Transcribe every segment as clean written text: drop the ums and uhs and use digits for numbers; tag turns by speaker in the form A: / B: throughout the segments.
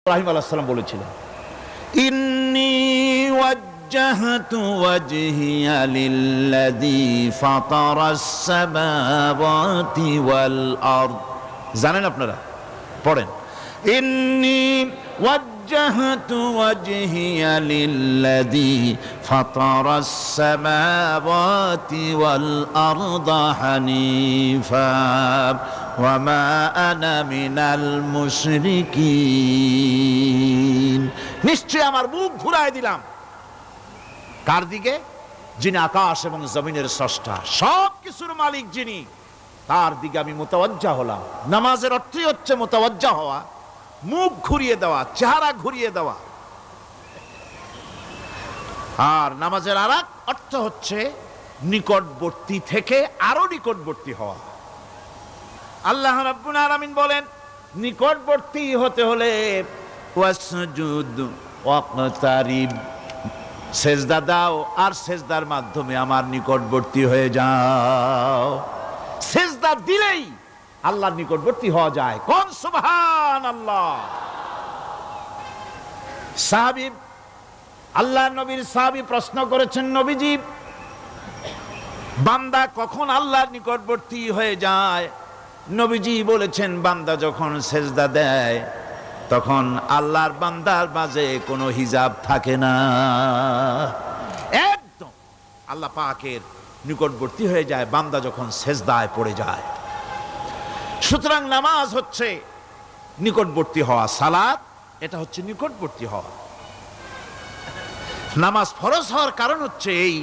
A: ইব্রাহিম আলাইহিস সালাম বলেছিলেন, ইন্নী ওয়াজ্জাহতু ওয়াজহিয়া লিল্লাযী ফাতারাস সামাওয়াতি ওয়াল আরদ। জানেন আপনারা? পড়েন, ইন্নী ওয়াজ্জাহতু ওয়াজহিয়া লিল্লাযী ফাতারাস সামাওয়াতি ওয়াল আরদা হানিফা ওয়া মা আনা মিনাল মুশরিকিন। নিশ্চয় আমার মুখ ঘুরায় দিলাম কার দিকে? যিনি আকাশ এবং জমিনের স্রষ্টা, সব কিছুর মালিক যিনি, তার দিকে আমি মুতাওয়াজ্জা হলাম। নামাজের অর্থই হচ্ছে মুতাওয়াজ্জা হওয়া, মুখ ঘুরিয়ে দেওয়া, চেহারা ঘুরিয়ে দেওয়া। আর নামাজের আরেক অর্থ হচ্ছে নিকটবর্তী থেকে আরো নিকটবর্তী হওয়া। আল্লাহ রাব্বুল আলামিন বলেন, নিকটবর্তী হতে হলে ওয়াসজুদ ওয়াকতারিব, সেজদা দাও আর সেজদার মাধ্যমে আমার নিকটবর্তী হয়ে যাও। সেজদা দিলেই আল্লাহর নিকটবর্তী হওয়া যায়। কোন সুবহানাল্লাহ। সাহাবী, আল্লাহর নবীর সাহাবী প্রশ্ন করেছেন, নবীজি, বান্দা কখন আল্লাহর নিকটবর্তী হয়ে যায়? নবীজি বলেছেন, বান্দা যখন সেজদা দেয় তখন আল্লাহর বান্দার মাঝে কোনো হিজাব থাকে না, একদম আল্লাহ পাকের নিকটবর্তী হয়ে যায় বান্দা যখন সেজদায় পড়ে যায়। সুতরাং নামাজ হচ্ছে নিকটবর্তী হওয়া, সালাত এটা হচ্ছে নিকটবর্তী হওয়া। নামাজ ফরজ হওয়ার কারণ হচ্ছে এই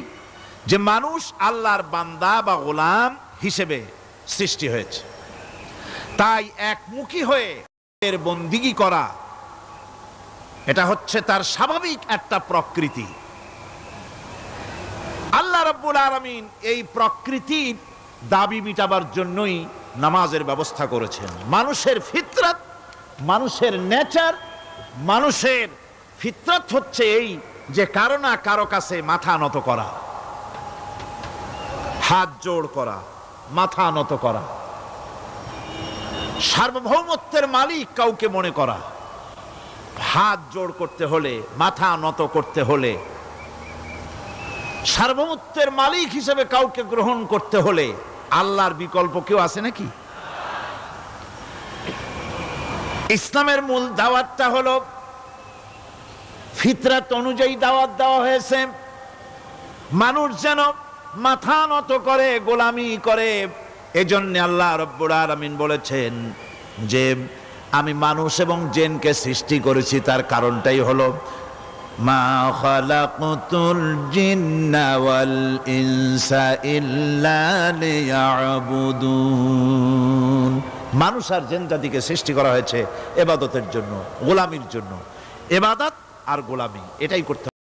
A: যে মানুষ আল্লাহর বান্দা বা গোলাম হিসেবে সৃষ্টি হয়েছে, তাই একমুখী হয়ে এর বন্দিগি করা এটা হচ্ছে তার স্বাভাবিক একটা প্রকৃতি। আল্লাহ রাব্বুল আলামিন এই প্রকৃতির দাবি মিটাবার জন্যই নামাজের ব্যবস্থা করেছেন। মানুষের ফিতরত, মানুষের নেচার, মানুষের ফিতরত হচ্ছে এই যে কারো না কারো কাছে মাথা নত করা, হাত জোড় করা, মাথা নত করা, সার্বভৌমত্বের মালিক কাউকে মনে করা। হাত জোড় করতে হলে, মাথা নত করতে হলে, সার্বভৌমত্বের মালিক হিসেবে কাউকে গ্রহণ করতে হলে আল্লাহর বিকল্প কেউ আছে নাকি? ইসলামের মূল দাওয়াতটা হলো ফিতরাত অনুযায়ী দাওয়াত দেওয়া হয়েছে। মানুষ যেন মাথা নত করে, গোলামি করে। এজন্য আল্লাহ রাব্বুল আলামিন বলেছেন যে আমি মানুষ এবং জিনকে সৃষ্টি করেছি, তার কারণটাই হলো মা খালাকতুল জিন্না ওয়াল ইনসা ইল্লা লিয়াবুদুন। মানুষ আর জিন জাতিকে সৃষ্টি করা হয়েছে ইবাদতের জন্য, গোলামির জন্য। ইবাদত আর গোলামি এটাই করতে